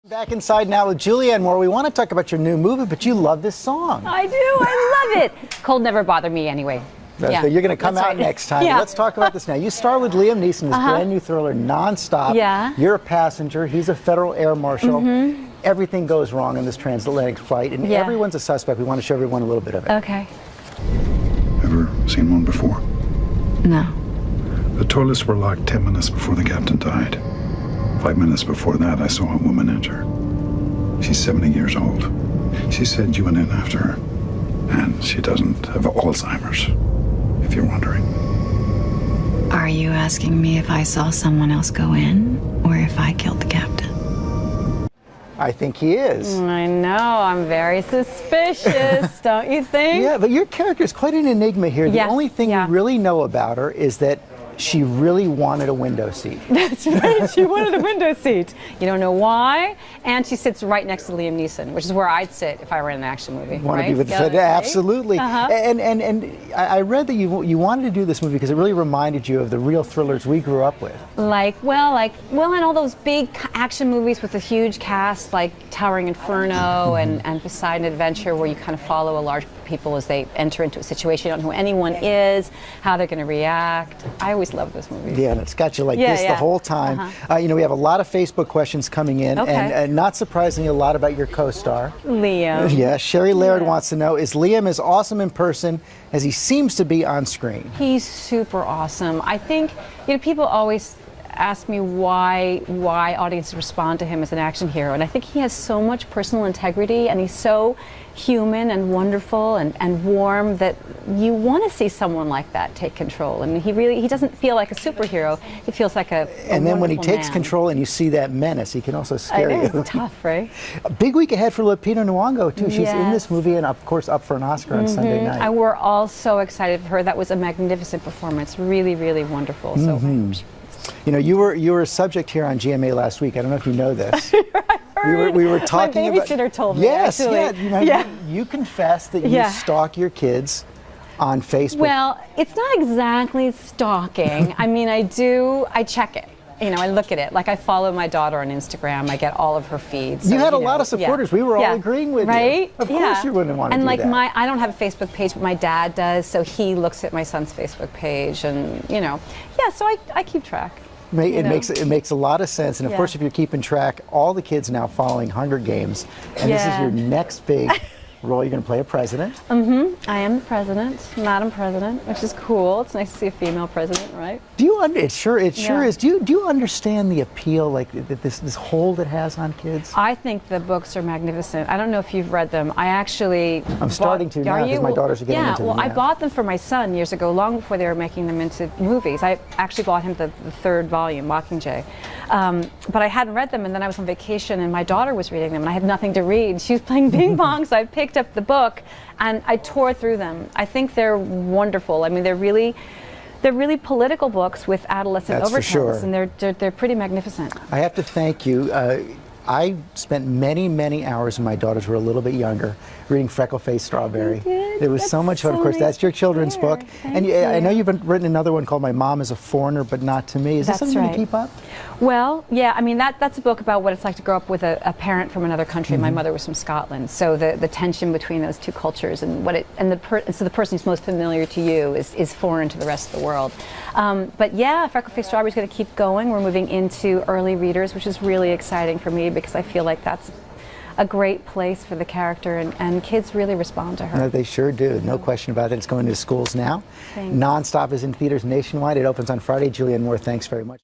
Back inside now with Julianne Moore. We want to talk about your new movie, but you love this song. I do. I love it. Cold never bothered me anyway. Yeah. You're going to come out next time. Yeah. Let's talk about this now. You star with Liam Neeson, this brand new thriller, Nonstop. Yeah. You're a passenger. He's a federal air marshal. Everything goes wrong in this transatlantic flight, and everyone's a suspect. We want to show everyone a little bit of it. Okay. Ever seen one before? No. The toilets were locked 10 minutes before the captain died. 5 minutes before that, I saw a woman enter. She's 70 years old. She said you went in after her. And she doesn't have Alzheimer's, if you're wondering. Are you asking me if I saw someone else go in, or if I killed the captain? I think he is. I know. I'm very suspicious, don't you think? Yeah, but your character is quite an enigma here. The only thing you really know about her is that she really wanted a window seat. That's right. She wanted a window seat. You don't know why. And she sits right next to Liam Neeson, which is where I'd sit if I were in an action movie. Want to be with absolutely. And I read that you wanted to do this movie because it really reminded you of the real thrillers we grew up with. Like in all those big action movies with a huge cast, like Towering Inferno and Poseidon Adventure, where you kind of follow a large group of people as they enter into a situation. You don't know who anyone is, how they're going to react. I always love those movies. Yeah, and it's got you like this the whole time. You know, we have a lot of Facebook questions coming in, and not surprisingly, a lot about your co-star. Liam. Yeah, Sherry Laird wants to know, is Liam as awesome in person as he seems to be on screen? He's super awesome. I think, people always ask me why audiences respond to him as an action hero, and I think he has so much personal integrity, and he's so human and wonderful and warm that you want to see someone like that take control. I mean, he doesn't feel like a superhero. He feels like a And then when he takes man. control and you see that menace, he can also scare you. It's tough, right? A big week ahead for Lupita Nyong'o too. She's in this movie and of course up for an Oscar on Sunday night. And we're all so excited for her. That was a magnificent performance. Really, really wonderful. So. You know, you were a subject here on GMA last week. I don't know if you know this. we were talking about. My babysitter told me. Yes, actually. You confessed that you stalk your kids on Facebook. Well, it's not exactly stalking. I mean, I check it. I look at it. Like, I follow my daughter on Instagram. I get all of her feeds. You had a lot of supporters. We were all agreeing with you. Of course you wouldn't want to do that. And I don't have a Facebook page, but my dad does, so he looks at my son's Facebook page, and so I keep track. It makes a lot of sense, and of course, if you're keeping track, all the kids now following Hunger Games, and this is your next big role. You're going to play a president. I am the president, Madam President, which is cool. It's nice to see a female president, right? Do you it sure is. Do you understand the appeal, like this hold it has on kids? I think the books are magnificent. I don't know if you've read them. I'm starting to now because my daughters are getting into them. I bought them for my son years ago, long before they were making them into movies. I actually bought him the third volume, Mockingjay. But I hadn't read them, and then I was on vacation, and my daughter was reading them, and I had nothing to read. She was playing ping pong, so I picked up the book, and I tore through them. I think they're wonderful. I mean, they're really political books with adolescent overtones, and they're pretty magnificent. I have to thank you. I spent many hours when my daughters were a little bit younger reading Freckle-Faced Strawberry. It was so much fun. Of course, that's your children's book. And I know you've written another one called My Mom is a Foreigner, but Not to Me. Is that something to keep up? Well, yeah, I mean, that's a book about what it's like to grow up with a parent from another country. My mother was from Scotland, so the tension between those two cultures and so the person who's most familiar to you is foreign to the rest of the world. But yeah, Freckle-Faced Strawberry is going to keep going. We're moving into early readers, which is really exciting for me because I feel like that's a great place for the character, and kids really respond to her. No, they sure do. No question about it. It's going to schools now. Nonstop is in theaters nationwide. It opens on Friday. Julianne Moore, thanks very much.